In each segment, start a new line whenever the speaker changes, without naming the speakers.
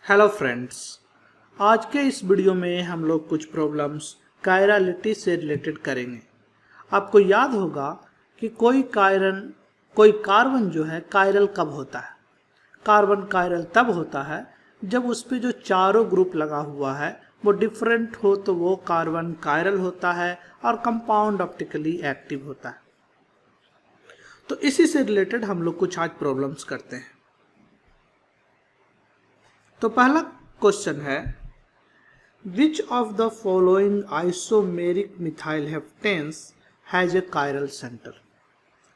Hello friends, आज के इस वीडियो में हम लोग कुछ प्रॉब्लम्स कायरलिटी से रिलेटेड करेंगे। आपको याद होगा कि कोई कार्बन जो है कायरल कब होता है। कार्बन कायरल तब होता है जब उस पे जो चारों ग्रुप लगा हुआ है वो डिफरेंट हो, तो वो कार्बन कायरल होता है और कंपाउंड ऑप्टिकली एक्टिव होता है। तो इसी से रिलेटेड हम लोग कुछ आज प्रॉब्लम्स करते हैं। तो पहला क्वेश्चन है, which of the following isomeric methyl heptanes has a chiral centre.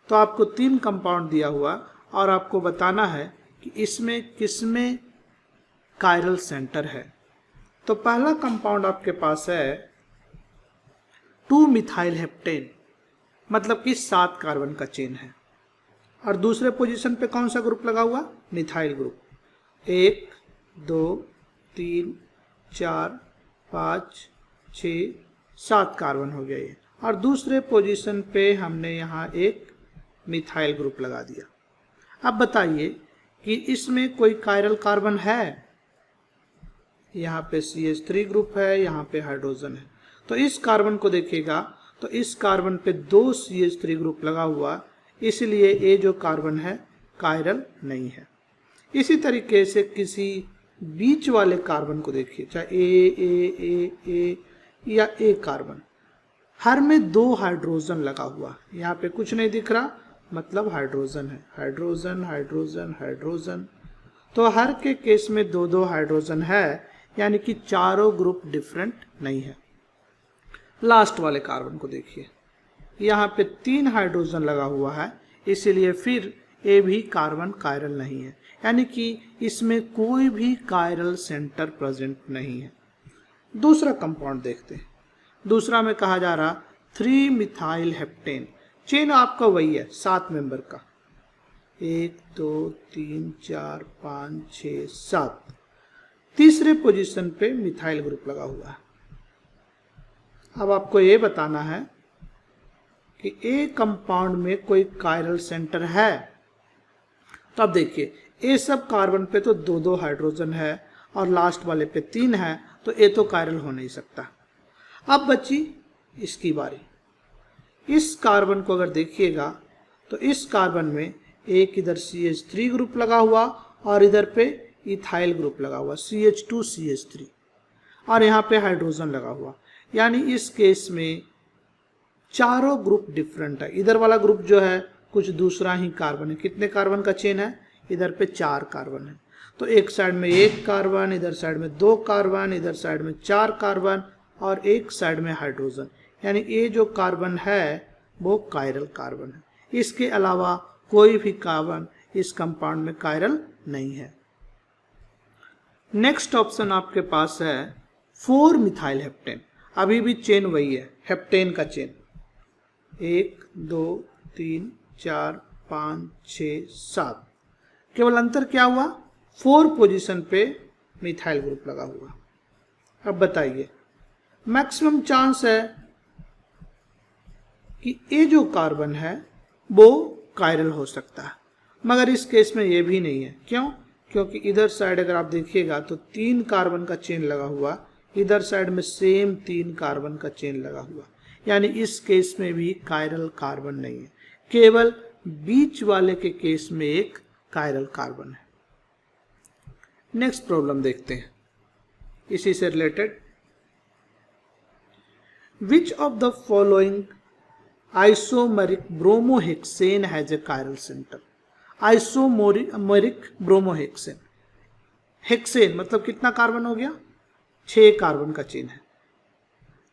तो आपको 3 कंपाउंड दिया हुआ और आपको बताना है कि इसमें किसमें कायरल सेंटर है। तो पहला कंपाउंड आपके पास है 2 मिथाइल हेप्टेन, मतलब कि 7 कार्बन का चेन है। और दूसरे पोजीशन पे कौन सा ग्रुप लगा हुआ? Methyl group. 1 2 3 4 5 6 7 कार्बन हो गया ये। और दूसरे पोजीशन पे हमने यहाँ एक मिथाइल ग्रुप लगा दिया। अब बताइए कि इसमें कोई कायरल कार्बन है? यहाँ पे CH3 ग्रुप है, यहाँ पे हाइड्रोजन है। तो इस कार्बन को देखिएगा तो इस कार्बन पे 2 CH3 ग्रुप लगा हुआ, इसलिए ये जो कार्बन है कायरल नहीं है। इसी तरीके से किसी बीच वाले कार्बन को देखिए, चाहे ए या ए कार्बन, हर में 2 हाइड्रोजन लगा हुआ। यहाँ पे कुछ नहीं दिख रहा, मतलब हाइड्रोजन है। हाइड्रोजन हाइड्रोजन हाइड्रोजन, तो हर के केस में 2-2 हाइड्रोजन है, यानी कि चारों ग्रुप डिफरेंट नहीं है। लास्ट वाले कार्बन को देखिए, यहाँ पे 3 हाइड्रोजन लगा हुआ है, इसीलिए फिर ये भी कार्बन कायरल नहीं है, यानी कि इसमें कोई भी कायरल सेंटर प्रेजेंट नहीं है। दूसरा कंपाउंड देखते हैं। दूसरा में कहा जा रहा 3 मिथाइल हेप्टेन। चेन आपका वही है 7 मेंबर का, 1 2 3 4 5 6 7। तीसरे पोजीशन पे मिथाइल ग्रुप लगा हुआ है। अब आपको ये बताना है कि ए कंपाउंड में कोई कायरल सेंटर है। तो अब देखिए, ये सब कार्बन पे तो 2-2 हाइड्रोजन है और लास्ट वाले पे 3 है, तो ये तो कायरल हो नहीं सकता। अब बची इसकी बारी। इस कार्बन को अगर देखिएगा तो इस कार्बन में एक इधर CH3 ग्रुप लगा हुआ और इधर पे इथाइल ग्रुप लगा हुआ, CH2CH3, और यहाँ पे हाइड्रोजन लगा हुआ, यानी इस केस में चारों ग्रुप डिफरेंट है। इधर वाला ग्रुप जो है कुछ दूसरा ही कार्बन है। कितने कार्बन का चेन है? इधर पे 4 कार्बन है। तो एक साइड में 1 कार्बन, इधर साइड में 2 कार्बन, इधर साइड में 4 कार्बन और एक साइड में हाइड्रोजन, यानी ये जो कार्बन है वो कायरल कार्बन है। इसके अलावा कोई भी कार्बन इस कंपाउंड में कायरल नहीं है। नेक्स्ट ऑप्शन आपके पास है 4 मिथाइल हेप्टेन। अभी भी चेन वही है, हेप्टेन का चेन, 1 2 3 4 5 6 7। केवल अंतर क्या हुआ? 4 पोजीशन पे मिथाइल ग्रुप लगा हुआ। अब बताइए, मैक्सिमम चांस है कि ये जो कार्बन है वो कायरल हो सकता है, मगर इस केस में ये भी नहीं है। क्यों? क्योंकि इधर साइड अगर आप देखिएगा तो 3 कार्बन का चेन लगा हुआ, इधर साइड में सेम 3 कार्बन का चेन लगा हुआ, यानी इस केस में भी कायरल कार्बन नहीं है। केवल बीच वाले के केस में एक कायरल कार्बन है। नेक्स्ट प्रॉब्लम देखते हैं इसी से related. Which of the following isomeric bromohexane has a chiral centre. Isomeric bromohexane, hexane मतलब कितना कार्बन हो गया? 6 कार्बन का चेन है।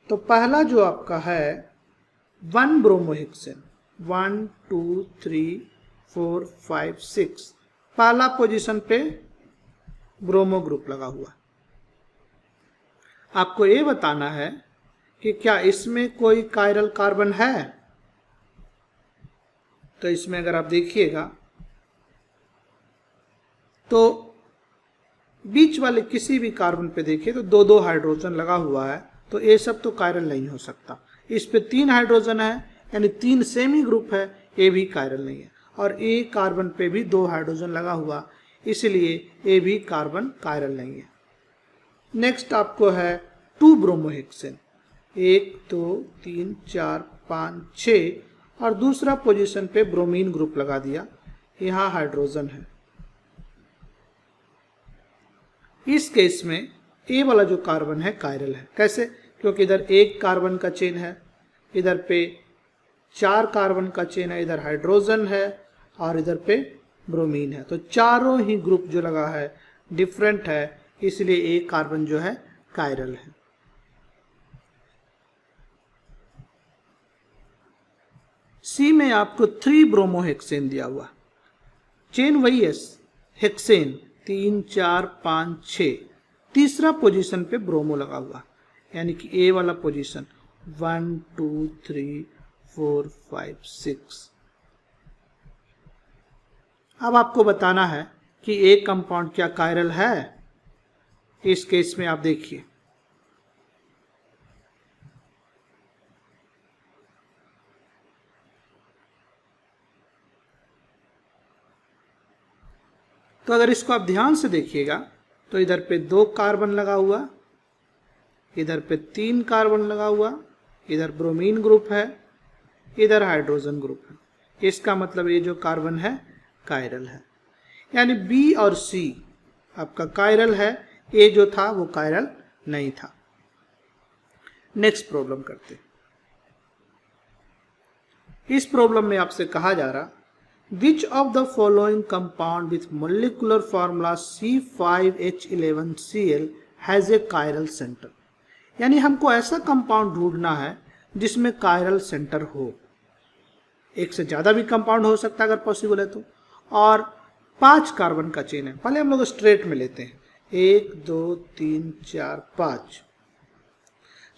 तो पहला जो आपका है 1 ब्रोमोहेक्सेन, 1 2 3 4 5 6, पहला पोजीशन पे ब्रोमो ग्रुप लगा हुआ। आपको ये बताना है कि क्या इसमें कोई कायरल कार्बन है। तो इसमें अगर आप देखिएगा तो बीच वाले किसी भी कार्बन पे देखिए तो 2-2 हाइड्रोजन लगा हुआ है, तो ये सब तो कायरल नहीं हो सकता। इस पे 3 हाइड्रोजन है, यानी 3 सेमी ग्रुप है, ये भी कायरल नहीं है। और ए कार्बन पे भी 2 हाइड्रोजन लगा हुआ, इसलिए ये भी कार्बन कायरल नहीं है। नेक्स्ट आपको है 2 ब्रोमोहेक्सेन, 1 2 3 4 5 6 और दूसरा पोजीशन पे ब्रोमीन ग्रुप लगा दिया, यहाँ हाइड्रोजन है। इस केस में ए वाला जो कार्बन है कायरल है। कैसे? क्योंकि इधर 1 कार्बन का चेन है, इधर पे 4 कार्बन का चेन है, इधर हाइड्रोजन है और इधर पे ब्रोमीन है। तो चारों ही ग्रुप जो लगा है डिफरेंट है, इसलिए एक कार्बन जो है कायरल है। सी में आपको 3 ब्रोमोहेक्सेन दिया हुआ, चेन वही है हेक्सेन 3 4 5 6, तीसरा पोजीशन पे ब्रोमो लगा हुआ, यानी कि ए वाला पोजीशन 1 2 3 4 5 6। अब आपको बताना है कि एक कंपाउंड क्या कायरल है। इस केस में आप देखिए, तो अगर इसको आप ध्यान से देखिएगा तो इधर पे 2 कार्बन लगा हुआ, इधर पे 3 कार्बन लगा हुआ, इधर ब्रोमीन ग्रुप है, इधर हाइड्रोजन ग्रुप है। इसका मतलब ये जो कार्बन है कायरल है, यानी बी और सी आपका कायरल है, ए जो था वो कायरल नहीं था। नेक्स्ट प्रॉब्लम करते। इस प्रॉब्लम में आपसे कहा जा रहा, Which of the following compound with molecular formula C5H11Cl has a chiral center? यानी हमको ऐसा कंपाउंड ढूंढना है जिसमें कायरल सेंटर हो। एक से ज्यादा भी कंपाउंड हो सकता है अगर पॉसिबल है तो, और 5 कार्बन का चेन है। पहले हम लोग स्ट्रेट में लेते हैं, 1 2 3 4 5।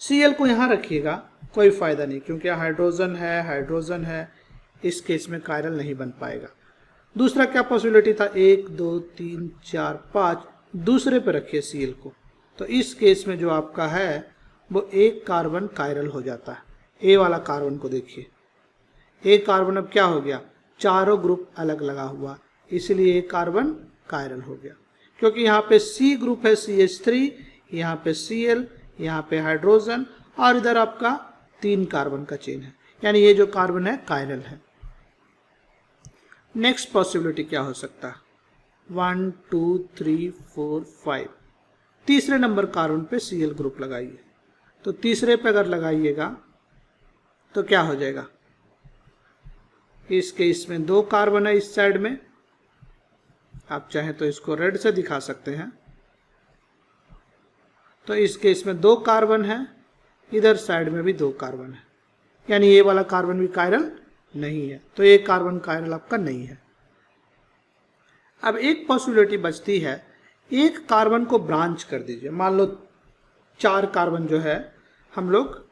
Cl को यहां रखिएगा, कोई फायदा नहीं क्योंकि हाइड्रोजन है, इस केस में कायरल नहीं बन पाएगा। दूसरा क्या पॉसिबिलिटी था, 1 2 3 4 5, दूसरे पे रखिए Cl को, तो इस केस में जो आपका है वो 1 कार्बन कायरल हो जाता है। ए वाला कार्बन को देखिए, एक कार्बन अब क्या हो गया, चारों ग्रुप अलग लगा हुआ, इसलिए एक कार्बन कायरल हो गया। क्योंकि यहाँ पे C ग्रुप है CH3, यहाँ पे Cl, यहाँ पे हाइड्रोजन और इधर आपका 3 कार्बन का चेन है, यानी ये जो कार्बन है कायरल है। नेक्स्ट पॉसिबिलिटी क्या हो सकता है, 1 2 3 4 5, तीसरे नंबर कार्बन पे Cl ग्रुप लगाइए। तो तीसरे पे अगर लगाइएगा तो क्या हो जाएगा, इस केस में 2 कार्बन है इस साइड में, आप चाहें तो इसको रेड से दिखा सकते हैं। तो इस केस में 2 कार्बन है, इधर साइड में भी 2 कार्बन है, यानी ये वाला कार्बन भी कायरल नहीं है, तो एक कार्बन कायरल आपका नहीं है। अब एक पॉसिबिलिटी बचती है, एक कार्बन को ब्रांच कर दीजिए। मान लो 4 कार्बन जो है हम लोग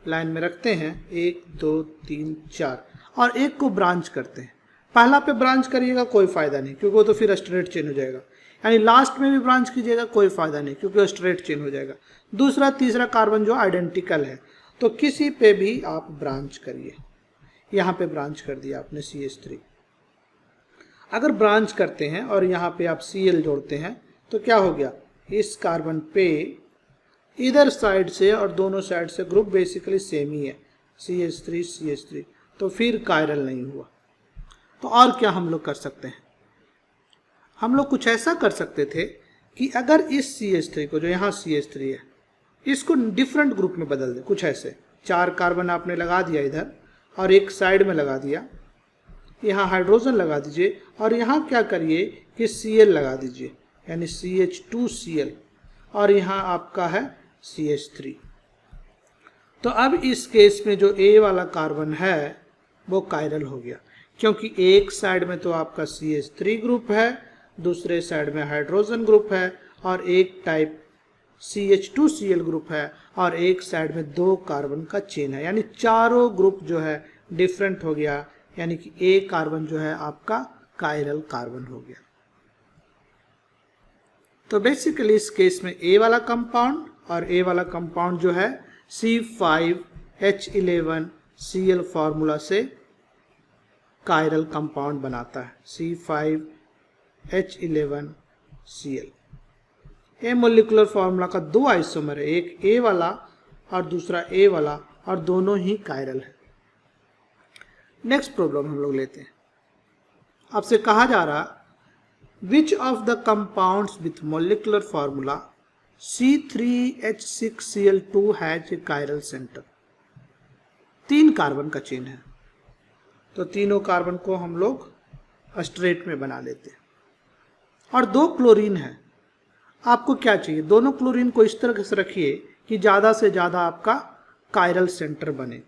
लाइन में रखते हैं, 1 2 3 4, और एक को ब्रांच करते हैं। पहला पे ब्रांच करिएगा कोई फायदा नहीं क्योंकि वो तो फिर स्ट्रेट चेन हो जाएगा, यानी लास्ट में भी ब्रांच कीजिएगा कोई फायदा नहीं क्योंकि वो स्ट्रेट चेन हो जाएगा। दूसरा तीसरा कार्बन जो आइडेंटिकल है, तो किसी पे भी आप ब्रांच करिए। यहाँ पे ब्रांच कर दिया आपने CH3। अगर ब्रांच करते हैं और यहाँ पे आप Cl जोड़ते हैं तो क्या हो गया, इस कार्बन पे इधर साइड से और दोनों साइड से ग्रुप बेसिकली सेम ही है, CH3, तो फिर कायरल नहीं हुआ। तो और क्या हम लोग कर सकते हैं, हम लोग कुछ ऐसा कर सकते थे कि अगर इस CH3 को, जो यहाँ CH3 है, इसको डिफरेंट ग्रुप में बदल दें। कुछ ऐसे 4 कार्बन आपने लगा दिया इधर और एक साइड में लगा दिया, यहाँ हाइड्रोजन लगा दीजिए और यहाँ क्या करिए कि Cl लगा दीजिए, यानी CH2Cl, और यहाँ आपका है CH3। तो अब इस केस में जो A वाला कार्बन है वो कायरल हो गया, क्योंकि एक साइड में तो आपका CH3 ग्रुप है, दूसरे साइड में हाइड्रोजन ग्रुप है और एक टाइप CH2Cl ग्रुप है और एक साइड में 2 कार्बन का चेन है, यानी चारों ग्रुप जो है डिफरेंट हो गया, यानी कि A कार्बन जो है आपका कायरल कार्बन हो गया। तो बेसिकली इस केस में A वाला कंपाउंड और A वाला कंपाउंड जो है C5H11Cl फार्मूला से कायरल कंपाउंड बनाता है। H11Cl। ए मोलिकुलर फॉर्मूला का दो आइसोमर है, एक ए वाला और दूसरा ए वाला, और दोनों ही कायरल है। नेक्स्ट प्रॉब्लम हम लोग लेते हैं। आपसे कहा जा रहा विच of the compounds with molecular formula C3H6Cl2 has a chiral centre. 3 carbon का चेन है, तो तीनों कार्बन को हम लोग स्ट्रेट में बना लेते हैं, और 2 क्लोरीन है। आपको क्या चाहिए, दोनों क्लोरीन को इस तरह से रखिए कि ज़्यादा से ज़्यादा आपका कायरल सेंटर बने।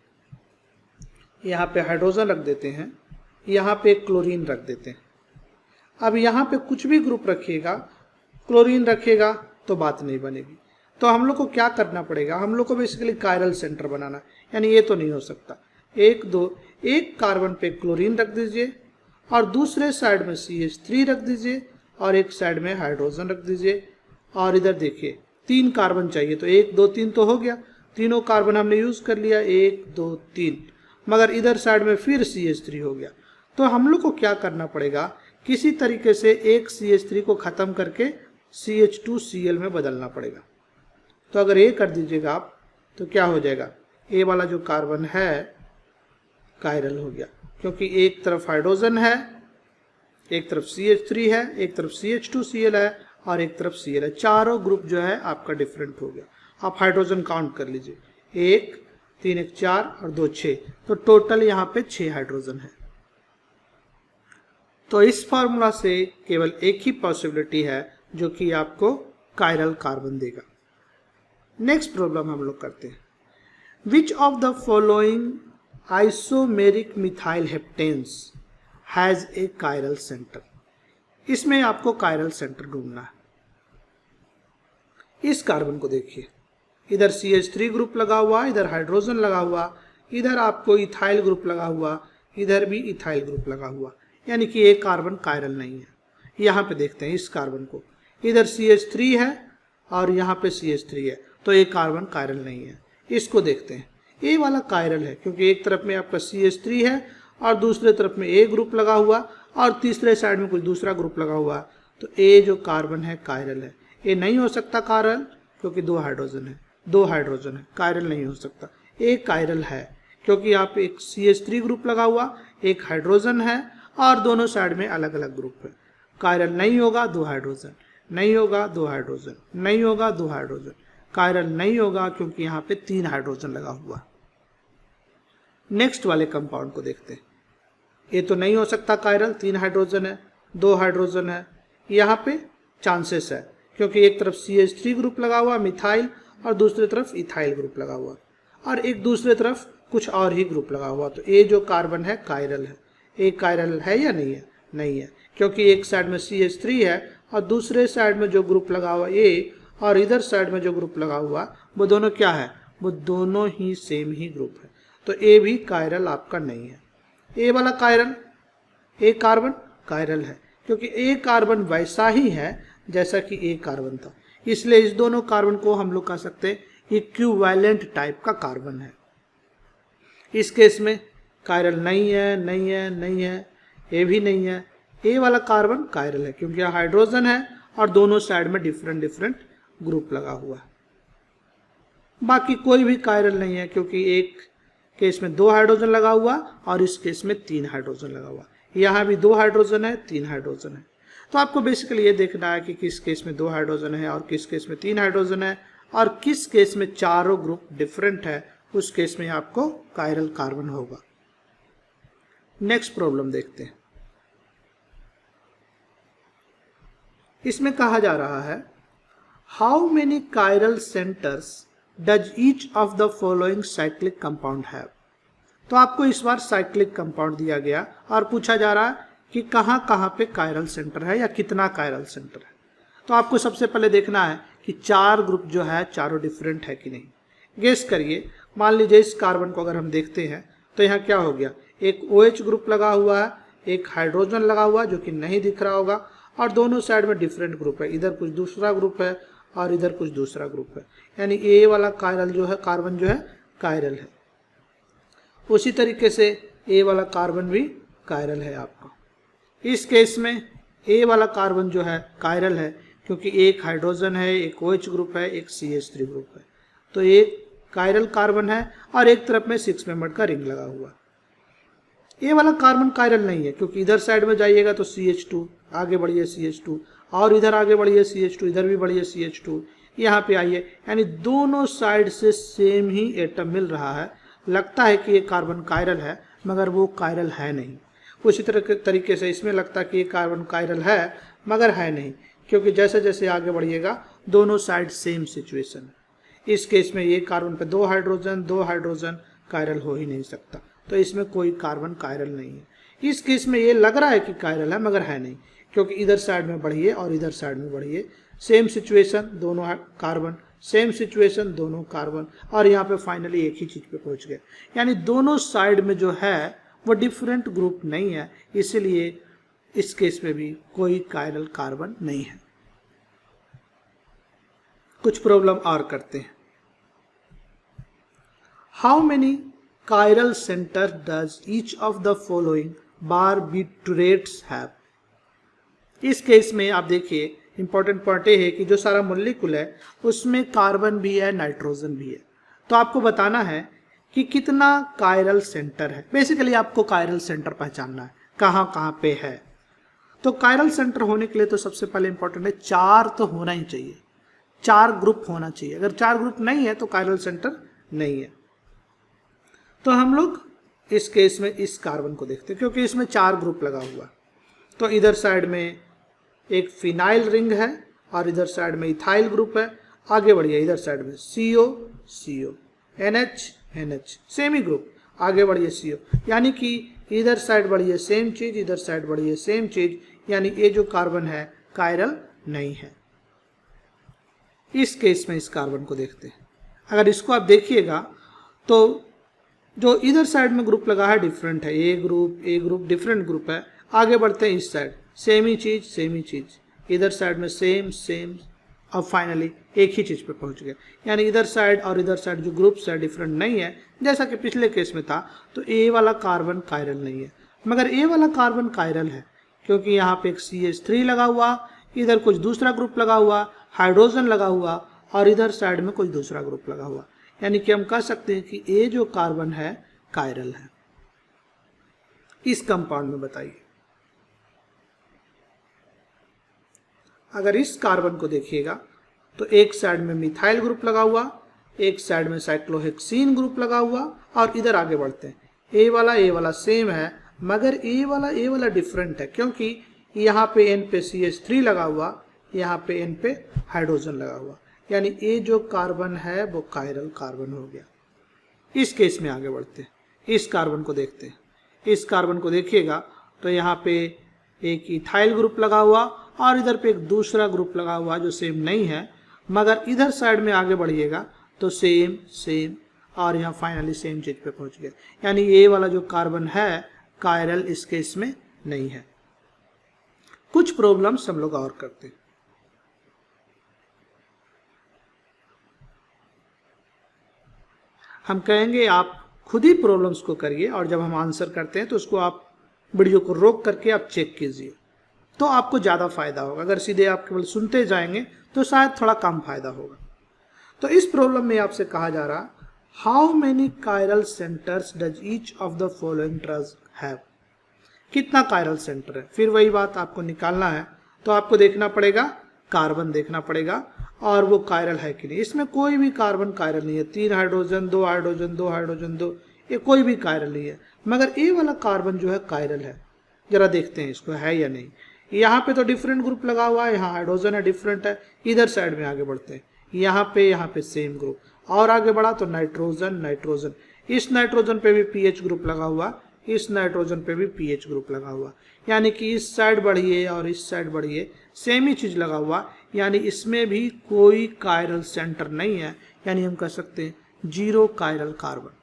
यहाँ पे हाइड्रोजन रख देते हैं, यहाँ पे क्लोरीन रख देते हैं। अब यहाँ पे कुछ भी ग्रुप रखिएगा, क्लोरीन रखिएगा तो बात नहीं बनेगी। तो हम लोग को क्या करना पड़ेगा, हम लोग को बेसिकली कायरल सेंटर बनाना, यानी ये तो नहीं हो सकता। एक कार्बन पे क्लोरीन रख दीजिए और दूसरे साइड में CH3 रख दीजिए और एक साइड में हाइड्रोजन रख दीजिए। और इधर देखिए 3 कार्बन चाहिए, तो 1 2 3 तो हो गया, तीनों कार्बन हमने यूज कर लिया, 1 2 3, मगर इधर साइड में फिर CH3 हो गया। तो हम लोग को क्या करना पड़ेगा, किसी तरीके से एक CH3 को खत्म करके CH2Cl में बदलना पड़ेगा। तो अगर ये कर दीजिएगा आप, तो क्या हो जाएगा, ए वाला जो कार्बन है कायरल हो गया, क्योंकि एक तरफ हाइड्रोजन है, एक तरफ CH3 है, एक तरफ CH2Cl है और एक तरफ Cl है। चारों ग्रुप जो है आपका डिफरेंट हो गया। आप हाइड्रोजन काउंट कर लीजिए, 1 3 1 4 और 2 6, तो टोटल यहाँ पे 6 हाइड्रोजन है। तो इस फार्मूला से केवल एक ही पॉसिबिलिटी है जो कि आपको कायरल कार्बन देगा। नेक्स्ट प्रॉब्लम हम लोग करते हैं। Which of the following isomeric methyl heptanes has a chiral centre. इसमें आपको कायरल सेंटर ढूंढना है। इस कार्बन को देखिए, इधर CH3 ग्रुप लगा हुआ, इधर हाइड्रोजन लगा हुआ, इधर आपको इथाइल ग्रुप लगा हुआ, इधर भी इथाइल ग्रुप लगा हुआ, यानी कि एक कार्बन कायरल नहीं है। यहाँ पे देखते हैं इस कार्बन को, इधर CH3 है और यहाँ पे CH3 है, तो एक कार्बन कायरल नहीं है। इसको देखते हैं, ए वाला कायरल है क्योंकि एक तरफ में आपका CH3 है और दूसरे तरफ में ए ग्रुप लगा हुआ और तीसरे साइड में कुछ दूसरा ग्रुप लगा हुआ, तो ए जो कार्बन है कायरल है। ए नहीं हो सकता कायरल क्योंकि 2 हाइड्रोजन है, 2 हाइड्रोजन है, कायरल नहीं हो सकता। ए कायरल है क्योंकि आप एक CH3 ग्रुप लगा हुआ, एक हाइड्रोजन है और दोनों साइड में अलग अलग ग्रुप है। कायरल नहीं होगा, 2 हाइड्रोजन नहीं होगा, 2 हाइड्रोजन नहीं होगा, 2 हाइड्रोजन, कायरल नहीं होगा क्योंकि यहाँ पे 3 हाइड्रोजन लगा हुआ। नेक्स्ट वाले कंपाउंड को देखते हैं। ये तो नहीं हो सकता कायरल, 3 हाइड्रोजन है, 2 हाइड्रोजन है। यहाँ पे चांसेस है क्योंकि एक तरफ CH3 ग्रुप लगा हुआ मिथाइल और दूसरी तरफ इथाइल ग्रुप लगा हुआ और एक दूसरे तरफ कुछ और ही ग्रुप लगा हुआ, तो ये जो कार्बन है कायरल है। एक कायरल है या नहीं है, नहीं है, क्योंकि एक साइड में CH3 है और दूसरे साइड में जो ग्रुप लगा हुआ ए और इधर साइड में जो ग्रुप लगा हुआ वो दोनों क्या है, वो दोनों ही सेम ही ग्रुप है, तो ए भी कायरल आपका नहीं है। ए वाला कायरल, ए कार्बन कायरल है क्योंकि ए कार्बन वैसा ही है जैसा कि ए कार्बन था, इसलिए इस दोनों कार्बन को हम लोग कह सकते हैं इक्विवेलेंट टाइप का कार्बन है। इस केस में कायरल नहीं है, नहीं है, नहीं है, ए भी नहीं है। ए वाला कार्बन कायरल है क्योंकि यहाँ हाइड्रोजन है और दोनों साइड में डिफरेंट डिफरेंट ग्रुप लगा हुआ है। बाकी कोई भी कायरल नहीं है क्योंकि एक केस में 2 हाइड्रोजन लगा हुआ और इस केस में 3 हाइड्रोजन लगा हुआ। यहाँ भी 2 हाइड्रोजन है, 3 हाइड्रोजन है। तो आपको बेसिकली ये देखना है कि किस केस में 2 हाइड्रोजन है और किस केस में 3 हाइड्रोजन है और किस केस में चारों ग्रुप डिफरेंट है, उस केस में आपको कायरल कार्बन होगा। नेक्स्ट प्रॉब्लम देखते हैं। इसमें कहा जा रहा है how many chiral centres does each of the following cyclic compound have. तो आपको इस बार साइक्लिक कंपाउंड दिया गया और पूछा जा रहा है कि कहाँ कहाँ पे कायरल सेंटर है या कितना कायरल सेंटर है। तो आपको सबसे पहले देखना है कि 4 ग्रुप जो है चारों डिफरेंट है कि नहीं। गेस करिए, मान लीजिए इस कार्बन को अगर हम देखते हैं तो यहाँ क्या हो गया, एक OH ग्रुप लगा हुआ है, एक हाइड्रोजन लगा हुआ जो कि नहीं दिख रहा होगा और दोनों साइड में डिफरेंट ग्रुप है, इधर कुछ दूसरा ग्रुप है और इधर कुछ दूसरा ग्रुप है, यानी ए वाला कायरल जो है कार्बन जो है कायरल है। उसी तरीके से ए वाला कार्बन भी कायरल है आपका। इस केस में ए वाला कार्बन जो है कायरल है, क्योंकि एक हाइड्रोजन है, एक OH ग्रुप है, एक CH3 ग्रुप है, तो एक कायरल कार्बन है और एक तरफ में 6 मेंबर्ड का रिंग लगा हुआ। ये वाला कार्बन कायरल नहीं है, क्योंकि इधर साइड में जाइएगा तो CH2, आगे बढ़िए CH2, और इधर आगे बढ़िए CH2, इधर भी बढ़िए CH2, यहाँ पे आइए, यानी दोनों साइड से सेम ही एटम मिल रहा है। लगता है कि ये कार्बन कायरल है, मगर वो कायरल है नहीं। उसी तरह तरीके से इसमें लगता है कि ये कार्बन कायरल है, मगर है नहीं, क्योंकि जैसे जैसे आगे बढ़िएगा दोनों साइड सेम सिचुएशन है। इस केस में ये कार्बन पे दो हाइड्रोजन कायरल हो ही नहीं सकता, तो इसमें कोई कार्बन कायरल नहीं है। इस केस में ये लग रहा है कि कायरल है, मगर है नहीं, क्योंकि इधर साइड में बढ़िए और इधर साइड में बढ़िए, सेम सिचुएशन दोनों कार्बन, सेम सिचुएशन दोनों कार्बन, और यहाँ पे फाइनली एक ही चीज पे पहुंच गए। यानी दोनों साइड में जो है वो डिफरेंट ग्रुप नहीं है, इसीलिए इस केस में भी कोई कायरल कार्बन नहीं है। कुछ प्रॉब्लम और करते हैं। How many chiral centre does each of the following barbiturates have? इस केस में आप देखिए इंपॉर्टेंट पॉइंट ये है कि जो सारा मॉलिक्यूल है उसमें कार्बन भी है, नाइट्रोजन भी है, तो आपको बताना है कि कितना कायरल सेंटर है। बेसिकली आपको कायरल सेंटर पहचानना है कहाँ कहाँ पे है। तो कायरल सेंटर होने के लिए तो सबसे पहले इंपॉर्टेंट है 4 तो होना ही चाहिए, 4 ग्रुप होना चाहिए। अगर 4 ग्रुप नहीं है तो कायरल सेंटर नहीं है। तो हम लोग इस केस में इस कार्बन को देखते हैं, क्योंकि इसमें 4 ग्रुप लगा हुआ। तो इधर साइड में एक फिनाइल रिंग है और इधर साइड में इथाइल ग्रुप है। आगे बढ़िए, इधर साइड में CO NH सेम ही ग्रुप, आगे बढ़िए CO, यानी कि इधर साइड बढ़िए सेम चीज, इधर साइड बढ़िए सेम चीज, यानी ये जो कार्बन है कायरल नहीं है। इस केस में इस कार्बन को देखते हैं। अगर इसको आप देखिएगा तो जो इधर साइड में ग्रुप लगा है डिफरेंट है, ए ग्रुप डिफरेंट ग्रुप है। आगे बढ़ते हैं इस साइड, सेम ही चीज, इधर साइड में सेम, अब फाइनली एक ही चीज पे पहुंच गए। यानी इधर साइड और इधर साइड जो ग्रुप्स है डिफरेंट नहीं है, जैसा कि पिछले केस में था। तो ए वाला कार्बन कायरल नहीं है, मगर ए वाला कार्बन कायरल है, क्योंकि यहाँ पे एक CH3 लगा हुआ, इधर कुछ दूसरा ग्रुप लगा हुआ, हाइड्रोजन लगा हुआ, और इधर साइड में कुछ दूसरा ग्रुप लगा हुआ। यानी कि हम कह सकते हैं कि ए जो कार्बन है कायरल है। इस कंपाउंड में बताइए, अगर इस कार्बन को देखिएगा तो एक साइड में मिथाइल ग्रुप लगा हुआ, एक साइड में साइक्लोहेक्सीन ग्रुप लगा हुआ, और इधर आगे बढ़ते हैं ए वाला सेम है, मगर ए वाला डिफरेंट है, क्योंकि यहाँ पे N पे CH3 लगा हुआ, यहाँ पे N पे हाइड्रोजन लगा हुआ। यानी ए जो कार्बन है वो कायरल कार्बन हो गया। इस केस में आगे बढ़ते हैं, इस कार्बन को देखते हैं। इस कार्बन को देखिएगा तो यहाँ पे एक इथाइल ग्रुप लगा हुआ और इधर पे एक दूसरा ग्रुप लगा हुआ जो सेम नहीं है, मगर इधर साइड में आगे बढ़िएगा तो सेम और यहाँ फाइनली सेम चीज पे पहुंच गया। यानी ये वाला जो कार्बन है कायरल इस केस में नहीं है। कुछ प्रॉब्लम्स हम लोग और करते हैं। हम कहेंगे आप खुद ही प्रॉब्लम्स को करिए, और जब हम आंसर करते हैं तो उसको आप वीडियो को रोक करके आप चेक कीजिए, तो आपको ज़्यादा फायदा होगा। अगर सीधे आप केवल सुनते जाएंगे तो शायद थोड़ा कम फायदा होगा। तो इस प्रॉब्लम में आपसे कहा जा रहा, how many chiral centres does each of the following drugs have? कितना कायरल सेंटर है? फिर वही बात आपको निकालना है, तो आपको देखना पड़ेगा, कार्बन देखना पड़ेगा और वो कायरल है कि नहीं। इसमें कोई भी कार्बन कायरल नहीं है, 3 हाइड्रोजन 2 हाइड्रोजन 2 हाइड्रोजन 2, ये कोई भी कायरल नहीं है। मगर ए वाला कार्बन जो है कायरल है। जरा देखते हैं इसको है या नहीं। यहाँ पे तो डिफरेंट ग्रुप लगा हुआ है, यहाँ हाइड्रोजन है डिफरेंट है। इधर साइड में आगे बढ़ते हैं, यहाँ पे सेम ग्रुप, और आगे बढ़ा तो नाइट्रोजन, इस नाइट्रोजन पे भी पीएच ग्रुप लगा हुआ, इस नाइट्रोजन पे भी पीएच ग्रुप लगा हुआ। यानी कि इस साइड बढ़िए और इस साइड बढ़िए, सेम ही चीज लगा हुआ। यानी इसमें भी कोई कायरल सेंटर नहीं है। यानी हम कह सकते हैं 0 कायरल कार्बन।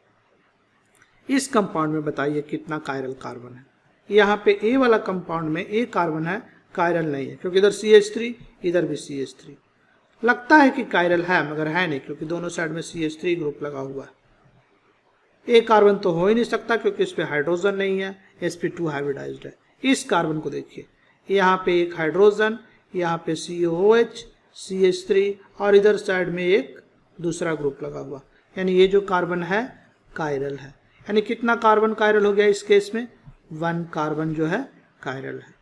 इस कंपाउंड में बताइए कितना कायरल कार्बन है। यहाँ पे ए वाला कंपाउंड में ए कार्बन है, कायरल नहीं है, क्योंकि इधर CH3 इधर भी CH3। लगता है कि कायरल है मगर है नहीं, क्योंकि दोनों साइड में CH3 ग्रुप लगा हुआ है। ए कार्बन तो हो ही नहीं सकता, क्योंकि इस पे हाइड्रोजन नहीं है, sp2 हाइब्रिडाइज्ड है। इस कार्बन को देखिए, यहाँ पे एक हाइड्रोजन, यहाँ पे COOH, CH3 और इधर साइड में एक दूसरा ग्रुप लगा हुआ, यानी ये जो कार्बन है कायरल है। यानी कितना कार्बन कायरल हो गया इस केस में? 1 कार्बन जो है कायरल है।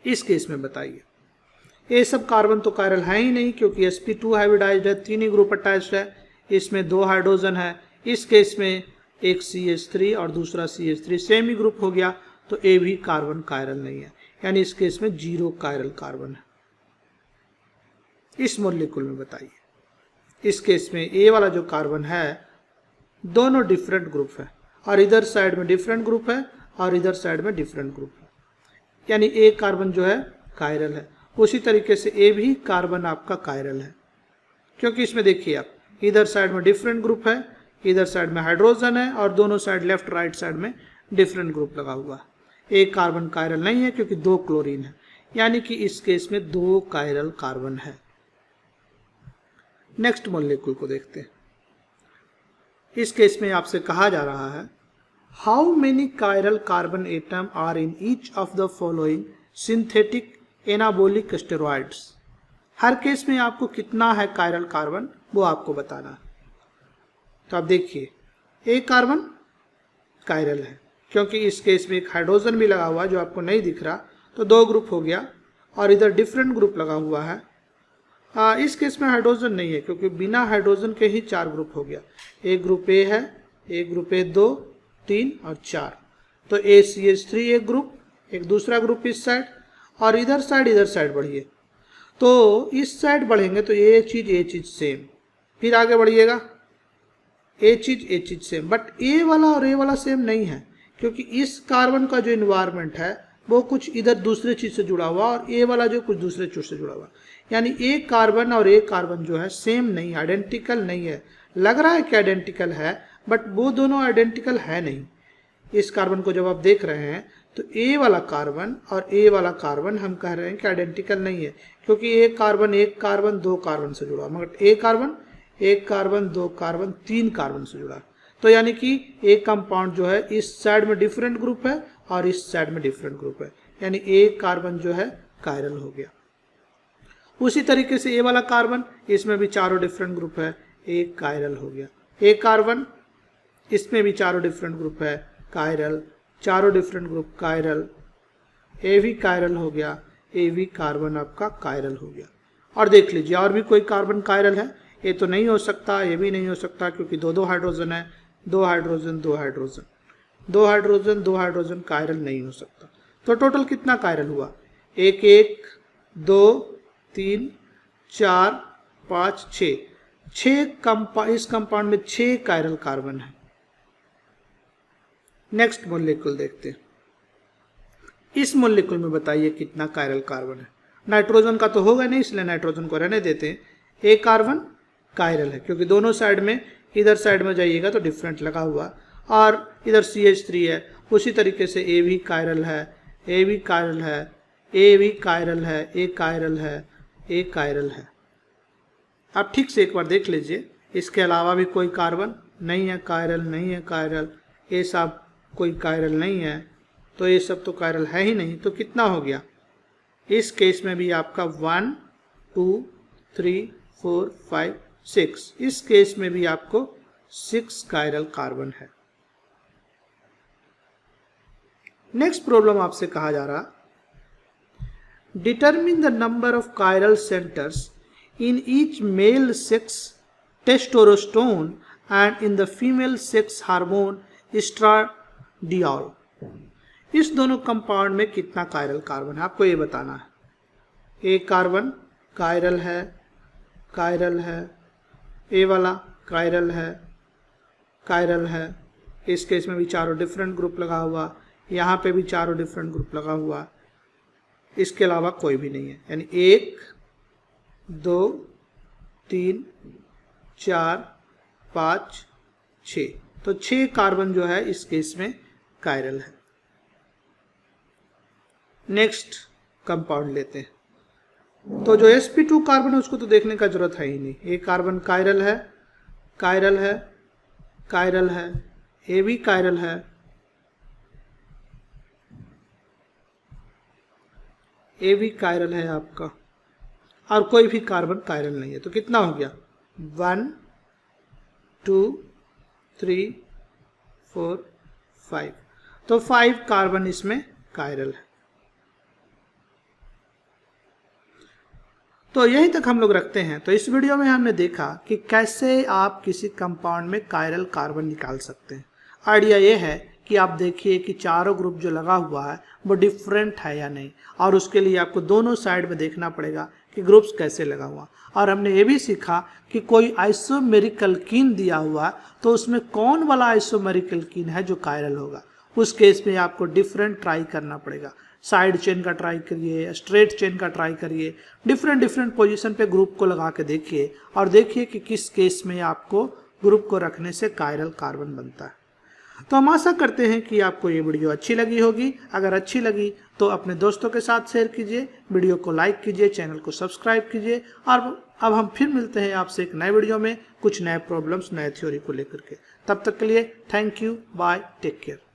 इस केस में बताइए, ये सब कार्बन तो कायरल है ही नहीं, क्योंकि sp2 हाइब्रिडाइज्ड है, 3 ही ग्रुप अटैच्ड है, इसमें 2 हाइड्रोजन है। इस केस में एक CH3 और दूसरा CH3 सेम ही ग्रुप हो गया, तो ए भी कार्बन कायरल नहीं है, यानी इस केस में 0 कायरल कार्बन है। इस मॉलिक्यूल में बताइए, इस केस में ए वाला जो कार्बन है दोनों डिफरेंट ग्रुप है, और इधर साइड में डिफरेंट ग्रुप है और इधर साइड में डिफरेंट ग्रुप है, यानी ए कार्बन जो है कायरल है। उसी तरीके से ए भी कार्बन आपका कायरल है, क्योंकि इसमें देखिए आप, इधर साइड में डिफरेंट ग्रुप है, इधर साइड में हाइड्रोजन है, और दोनों साइड लेफ्ट राइट साइड में डिफरेंट ग्रुप लगा हुआ है। एक कार्बन कायरल नहीं है क्योंकि 2 क्लोरीन है, यानी कि इस केस में 2 कायरल कार्बन है। नेक्स्ट मॉलिक्यूल को देखते हैं। इस केस में आपसे कहा जा रहा है, how many chiral carbon atom are in each of the following synthetic anabolic steroids. हर केस में आपको कितना है कायरल कार्बन वो आपको बताना है। तो आप देखिए, एक कार्बन कायरल है क्योंकि इस केस में एक हाइड्रोजन भी लगा हुआ है जो आपको नहीं दिख रहा, तो 2 ग्रुप हो गया, और इधर डिफरेंट ग्रुप लगा हुआ है। इस केस में हाइड्रोजन नहीं है क्योंकि बिना हाइड्रोजन के ही 4 ग्रुप हो गया। एक ग्रुप ए है, एक ग्रुप ए 2, 3 और 4, तो ACH3 एक ग्रुप, एक दूसरा ग्रुप इस साइड, और इधर साइड बढ़िए, तो इस साइड बढ़ेंगे तो ये चीज सेम, फिर आगे बढ़िएगा ये चीज सेम, बट ए वाला और ए वाला सेम नहीं है, क्योंकि इस कार्बन का जो इन्वायरमेंट है वो कुछ इधर दूसरे चीज से जुड़ा हुआ, और ए वाला जो कुछ दूसरे चीज से जुड़ा हुआ, यानी एक कार्बन और एक कार्बन जो है सेम नहीं, आइडेंटिकल नहीं है। लग रहा है कि आइडेंटिकल है, बट वो दोनों आइडेंटिकल है नहीं। इस कार्बन को जब आप देख रहे हैं तो ए वाला कार्बन और ए वाला कार्बन हम कह रहे हैं कि आइडेंटिकल नहीं है, क्योंकि एक कार्बन 2 कार्बन से जुड़ा, मगर एक कार्बन 2 कार्बन 3 कार्बन से जुड़ा। तो यानी कि एक कंपाउंड जो है इस साइड में डिफरेंट ग्रुप है और इस साइड में डिफरेंट ग्रुप है, यानी एक कार्बन जो है कायरल हो गया। उसी तरीके से ए वाला कार्बन, इसमें भी चारों डिफरेंट ग्रुप है, एक कायरल हो गया। एक कार्बन, इसमें भी चारों डिफरेंट ग्रुप है, कायरल, चारों डिफरेंट ग्रुप कायरल, ए भी कायरल हो गया, ए भी कार्बन आपका कायरल हो गया। और देख लीजिए और भी कोई कार्बन कायरल है, ये तो नहीं हो सकता, ये भी नहीं हो सकता, क्योंकि 2 हाइड्रोजन है, 2 hydrogen 2 hydrogen 2 hydrogen 2 hydrogen chiral नहीं हो सकता। तो टोटल कितना कायरल हुआ? 1 1 2 3 4 5 6 इस कंपाउंड में 6 कायरल कार्बन है। नेक्स्ट मॉलिक्यूल देखते हैं। इस मॉलिक्यूल में बताइए कितना कायरल कार्बन है। नाइट्रोजन का तो होगा नहीं, इसलिए नाइट्रोजन को रहने देते हैं। एक कार्बन कायरल है क्योंकि दोनों साइड में, इधर साइड में जाइएगा तो डिफरेंट लगा हुआ, और इधर CH3 है। उसी तरीके से ए भी कायरल है, ए भी कायरल है, ए भी कायरल है, ए कायरल है, ए कायरल है। आप ठीक से एक बार देख लीजिए, इसके अलावा भी कोई कार्बन नहीं है कायरल, नहीं है कायरल, ये सब कोई कायरल नहीं है, तो ये सब तो कायरल है ही नहीं। तो कितना हो गया? इस केस में भी आपका 1 2 3 4 5 6, इस केस में भी आपको 6 कायरल कार्बन है। नेक्स्ट प्रॉब्लम आपसे कहा जा रहा, determine the number of chiral centres in each male sex testosterone and in the female sex hormone estradiol. इस दोनों कंपाउंड में कितना कायरल कार्बन है आपको ये बताना है। एक कार्बन कायरल है, कायरल है, ए वाला कायरल है, कायरल है। इस केस में भी चारों डिफरेंट ग्रुप लगा हुआ, यहाँ पे भी चारों डिफरेंट ग्रुप लगा हुआ, इसके अलावा कोई भी नहीं है। यानी 1 2 3 4 5 6, तो 6 कार्बन जो है इस केस में कायरल है। नेक्स्ट कंपाउंड लेते हैं। तो जो sp2 कार्बन है उसको तो देखने का जरूरत है ही नहीं। एक कार्बन कायरल है, कायरल है, कायरल है, ए भी कायरल है, ए भी कायरल है आपका और कोई भी कार्बन कायरल नहीं है, तो कितना हो गया 1 2 3 4 5, तो 5 कार्बन इसमें कायरल है। तो यहीं तक हम लोग रखते हैं। तो इस वीडियो में हमने देखा कि कैसे आप किसी कंपाउंड में कायरल कार्बन निकाल सकते हैं। आइडिया ये है कि आप देखिए कि चारों ग्रुप जो लगा हुआ है वो डिफरेंट है या नहीं, और उसके लिए आपको दोनों साइड में देखना पड़ेगा कि ग्रुप्स कैसे लगा हुआ। और हमने ये भी सीखा कि कोई आइसोमेरिक एल्कीन दिया हुआ तो उसमें कौन वाला आइसोमेरिक एल्कीन है जो कायरल होगा। उस केस में आपको डिफरेंट ट्राई करना पड़ेगा, साइड चेन का ट्राई करिए, स्ट्रेट चेन का ट्राई करिए, डिफरेंट पोजीशन पे ग्रुप को लगा के देखिए और देखिए कि किस केस में आपको ग्रुप को रखने से कायरल कार्बन बनता है। तो हम आशा करते हैं कि आपको ये वीडियो अच्छी लगी होगी। अगर अच्छी लगी तो अपने दोस्तों के साथ शेयर कीजिए, वीडियो को लाइक कीजिए, चैनल को सब्सक्राइब कीजिए। और अब हम फिर मिलते हैं आपसे एक नए वीडियो में कुछ नए प्रॉब्लम्स, नए थ्योरी को लेकर के। तब तक के लिए thank you, bye, take care.